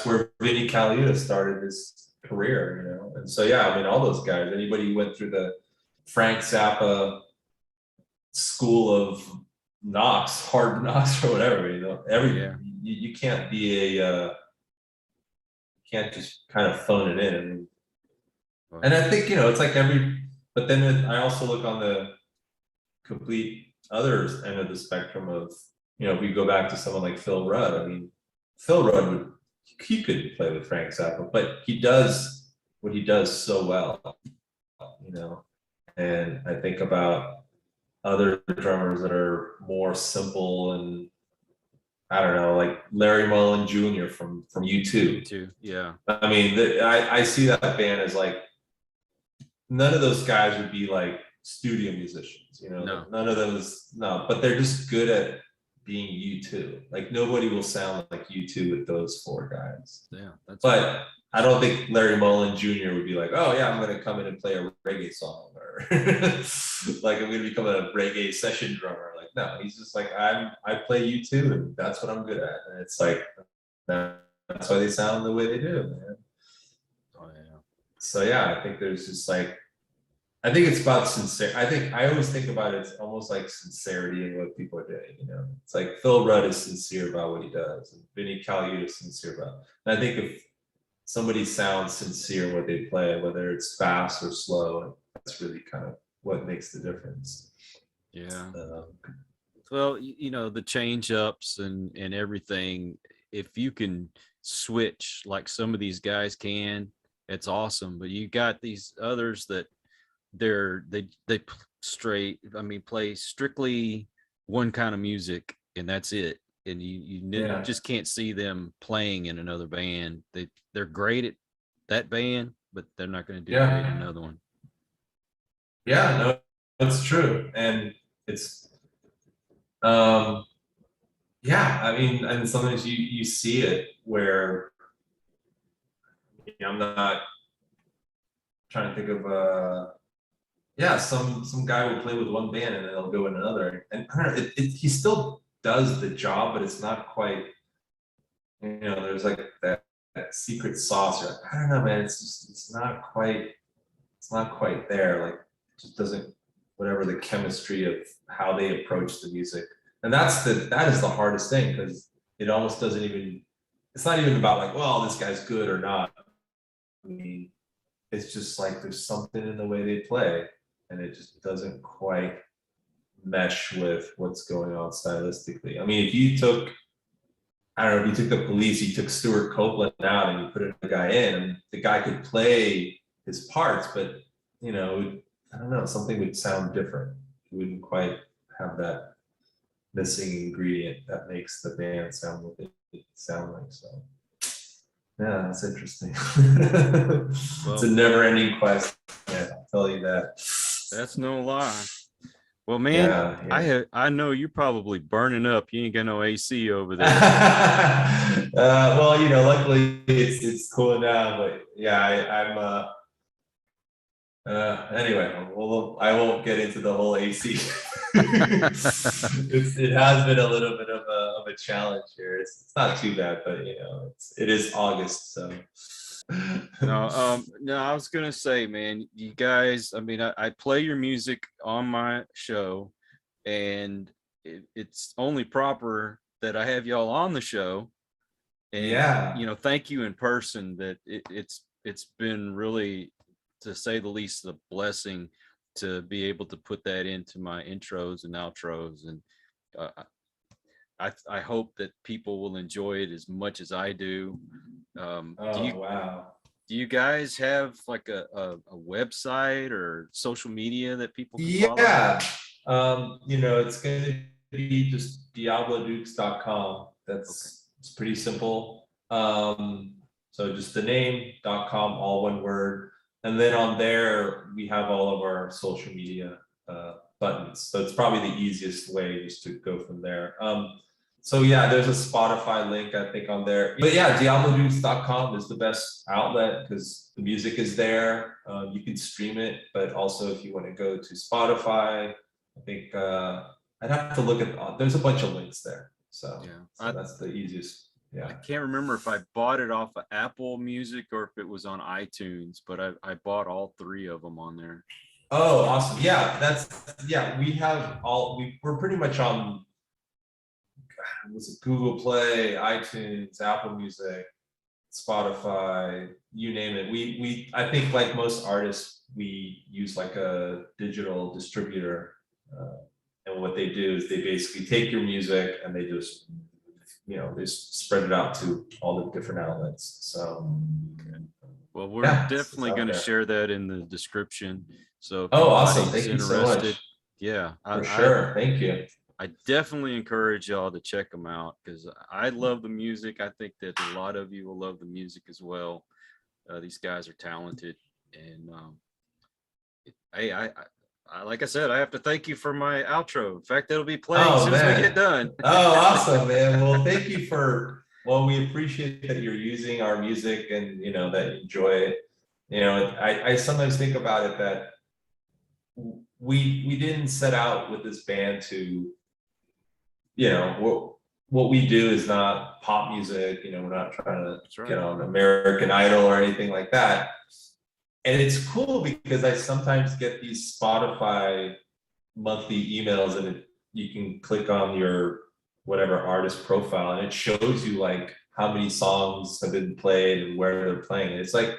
where Vinnie Colaiuta started his career, And so, yeah, I mean, all those guys, anybody who went through the Frank Zappa school of knocks, hard knocks or whatever, you can't be can't just kind of phone it in. I mean, and I think, it's like but then I also look on the complete other end of the spectrum of, if we go back to someone like Phil Rudd, I mean, Phil Rudd he could play with Frank Zappa, but he does what he does so well, and I think about other drummers that are more simple and I don't know, like Larry Mullen Jr. from U2. Yeah. I mean, I see that band as like, none of those guys would be like studio musicians, No. None of them but they're just good at being U2. Like nobody will sound like U2 with those four guys. Yeah. But I don't think Larry Mullen Jr. would be like, oh yeah, I'm going to come in and play a reggae song, or like I'm going to become a reggae session drummer. Like, no, he's just like, I play U2 and that's what I'm good at. And it's like, that's why they sound the way they do, man. Oh yeah. So yeah, I think there's just like, I think it's about I always think about it, it's almost like sincerity in what people are doing, It's like Phil Rudd is sincere about what he does, and Vinny Colaiuta is sincere about it. And I think if somebody sounds sincere in what they play, whether it's fast or slow, that's really kind of what makes the difference. Yeah. Well, the change ups and everything, if you can switch like some of these guys can, it's awesome. But you got these others that they play strictly one kind of music and that's it. And you just can't see them playing in another band. They're great at that band, but they're not going to do great in another one. Yeah, no, that's true. And it's I mean, and sometimes you see it where I'm not trying to think of some guy will play with one band and then they'll go in another, and I don't know, he still does the job, but it's not quite, there's like that secret sauce. Or I don't know, man. It's not quite there. Like, it just doesn't, whatever the chemistry of how they approach the music, and that is the hardest thing, because it almost doesn't even. It's not even about like, well, this guy's good or not. I mean, it's just like there's something in the way they play, and it just doesn't quite mesh with what's going on stylistically. I mean, if you took the Police, you took Stuart Copeland out and you put a guy in, and the guy could play his parts, but I don't know, something would sound different. It wouldn't quite have that missing ingredient that makes the band sound what it sound like. So yeah, that's interesting. It's a never-ending quest. Yeah, I'll tell you that. That's no lie. Well, man, I know you're probably burning up. You ain't got no AC over there. Well, luckily it's cooling down, but yeah, I'm. Anyway, I won't get into the whole AC. It has been a little bit of a challenge here. It's not too bad, but it is August, so. No, I was gonna say, man, you guys. I mean, I play your music on my show, and it's only proper that I have y'all on the show. And thank you in person. That it's been really, to say the least, a blessing to be able to put that into my intros and outros, and I hope that people will enjoy it as much as I do. Wow. Do you guys have like a website or social media that people can follow? Yeah. It's going to be just diablodukes.com. It's pretty simple. So just the name.com, all one word. And then on there, we have all of our social media buttons. So it's probably the easiest way just to go from there. So yeah, there's a Spotify link, I think, on there. But yeah, diablodukes.com is the best outlet because the music is there. You can stream it, but also if you want to go to Spotify, I think I'd have to look at, there's a bunch of links there. So that's the easiest I can't remember if I bought it off of Apple Music or if it was on iTunes, but I bought all three of them on there. Oh, awesome. We have we're pretty much on, was it Google Play, iTunes, Apple Music, Spotify, you name it. I think like most artists, we use like a digital distributor. And what they do is they basically take your music and they just, they spread it out to all the different outlets. So, well, we're definitely going to share that in the description. So if awesome. anybody's Thank you so much. Yeah, for sure. Thank you. I definitely encourage y'all to check them out because I love the music. I think that a lot of you will love the music as well. These guys are talented, and hey, I like I said, I have to thank you for my outro. In fact, it'll be playing as soon as we get done. Oh, awesome, man. Well, thank you we appreciate that you're using our music and, that you enjoy it. I sometimes think about it that we didn't set out with this band to, what we do is not pop music, we're not trying to get on American Idol or anything like that. And it's cool because I sometimes get these Spotify monthly emails and you can click on your whatever artist profile and it shows you like how many songs have been played and where they're playing it. It's like,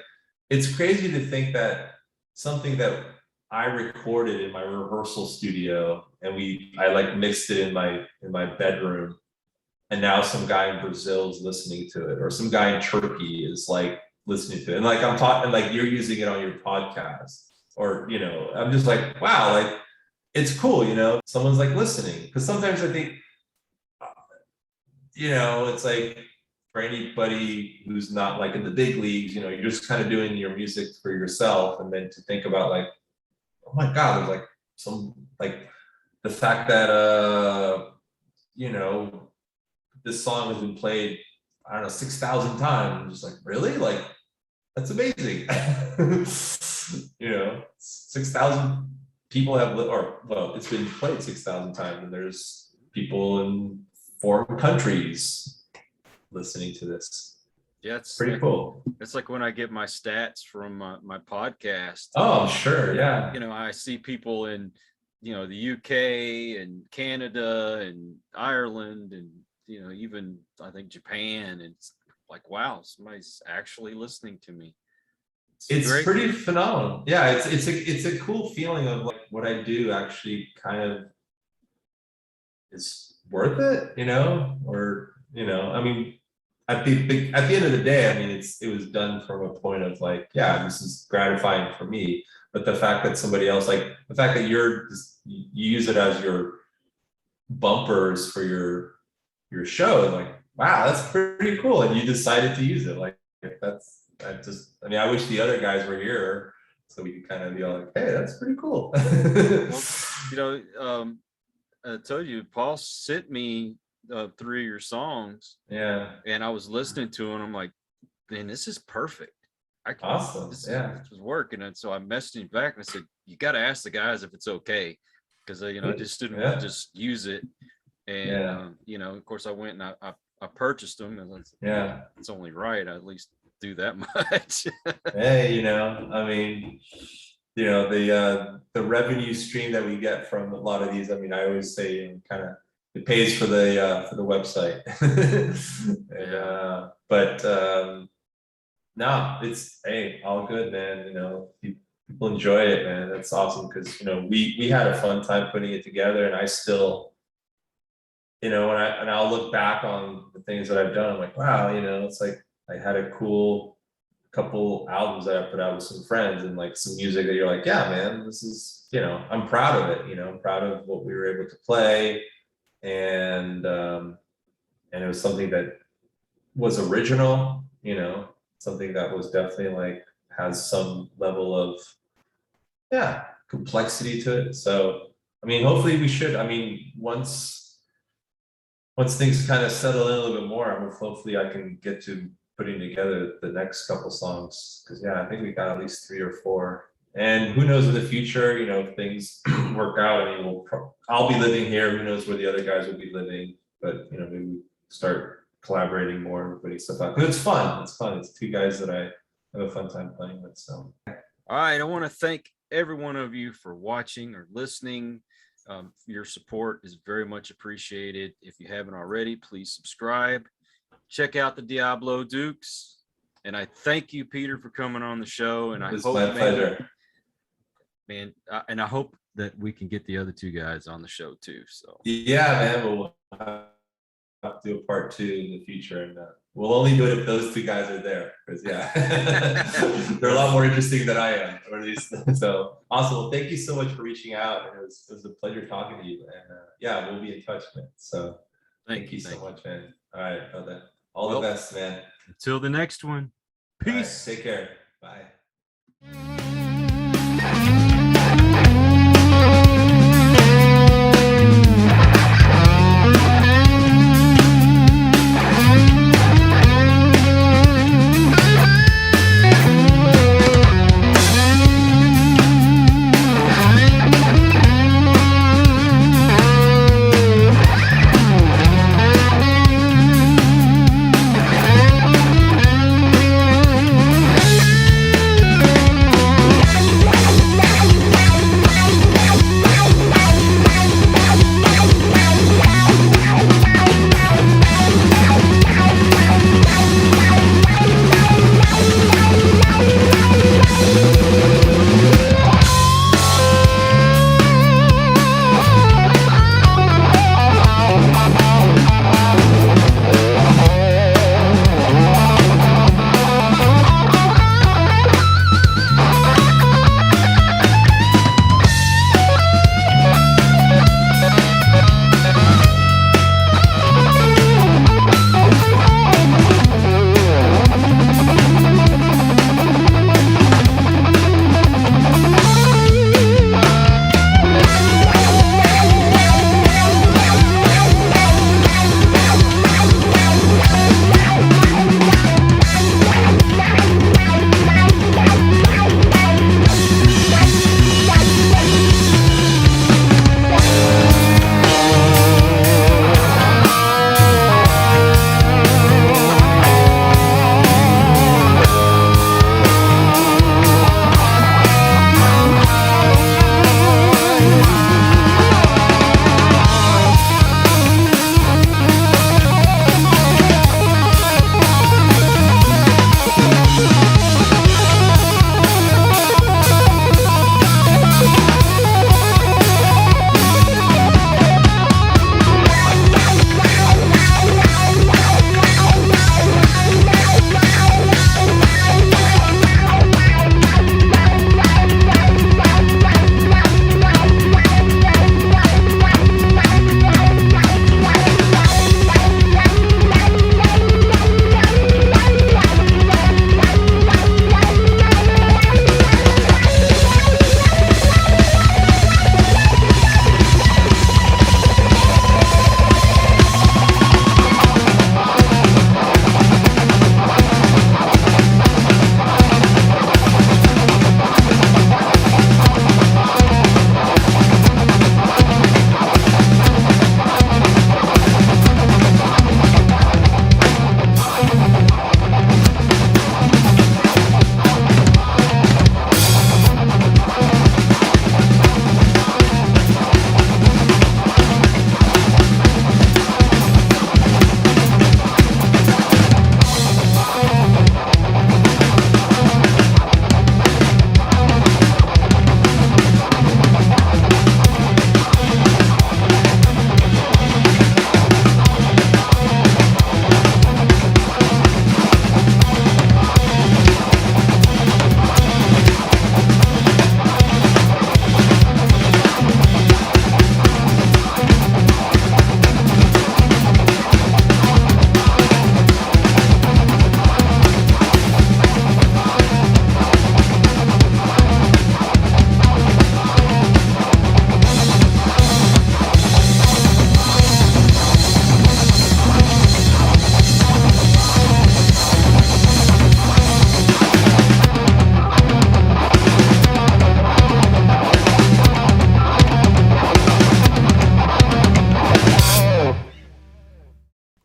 it's crazy to think that something that I recorded in my rehearsal studio and I like mixed it in my bedroom, and now some guy in Brazil is listening to it, or some guy in Turkey is like listening to it. And like I'm talking, like you're using it on your podcast, or I'm just like, wow, like it's cool, someone's like listening. Because sometimes I think, it's like for anybody who's not like in the big leagues, you're just kind of doing your music for yourself, and then to think about like, oh my God, there's like some, like the fact that this song has been played, I don't know, 6,000 times. I'm just like, really? Like, that's amazing. 6,000 people have, it's been played 6,000 times, and there's people in foreign countries listening to this. Yeah, it's pretty cool. It's like when I get my stats from my podcast. Oh, sure, yeah. I see people in, the UK and Canada and Ireland and even I think Japan. And it's like, wow, somebody's actually listening to me. It's pretty phenomenal. Yeah, it's a cool feeling of like what I do actually kind of is worth it, or I mean, at the end of the day, I mean, it was done from a point of like, yeah, this is gratifying for me. But the fact that somebody else, like the fact that you use it as your bumpers for your show, and like, wow, that's pretty cool. And you decided to use it. Like I mean, I wish the other guys were here so we could kind of be all like, hey, that's pretty cool. Well, I told you, Paul sent me 3 of your songs. Yeah. And I was listening to it and I'm like, man, this is perfect. Awesome. This was working. And so I messaged him back and I said, you got to ask the guys if it's okay. Because, I just didn't want to just use it. And, of course I went and I purchased them. And it's only right. I at least do that much. Hey, I mean, the revenue stream that we get from a lot of these, I mean, I always say kind of it pays for the website. And, but no, it's, hey, all good, man. People enjoy it, man. That's awesome because we had a fun time putting it together, and I still, when I'll look back on the things that I've done, I'm like, wow, it's like I had a cool couple albums that I put out with some friends, and like some music that you're like, yeah, man, this is, I'm proud of it. I'm proud of what we were able to play, and it was something that was original, something that was definitely like has some level of complexity to it. So I mean, hopefully we should, I mean, once things kind of settle in a little bit more, hopefully I can get to putting together the next couple songs, because I think we got at least 3 or 4, and who knows in the future, if things work out. I mean, I'll be living here, who knows where the other guys will be living, but maybe we start collaborating more and putting stuff out. Because it's fun. It's fun. It's two guys that I have a fun time playing with. So, all right, I want to thank every one of you for watching or listening. Your support is very much appreciated. If you haven't already, please subscribe. Check out the Diablo Dukes. And I thank you, Peter, for coming on the show. And it's my pleasure. Man, and I hope that we can get the other two guys on the show too. So yeah, man, we'll have to do a part 2 in the future, and we'll only do it if those two guys are there. Because they're a lot more interesting than I am, or at least. So awesome. Well, thank you so much for reaching out. It was a pleasure talking to you, and we'll be in touch, man. So thank you so much, man. All right, brother. All the best, man. Until the next one. Peace. Right, take care. Bye.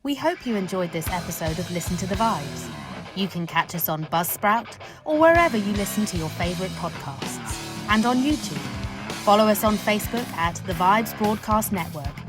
We hope you enjoyed this episode of Listen to the Vibes. You can catch us on Buzzsprout or wherever you listen to your favourite podcasts, and on YouTube. Follow us on Facebook at The Vibes Broadcast Network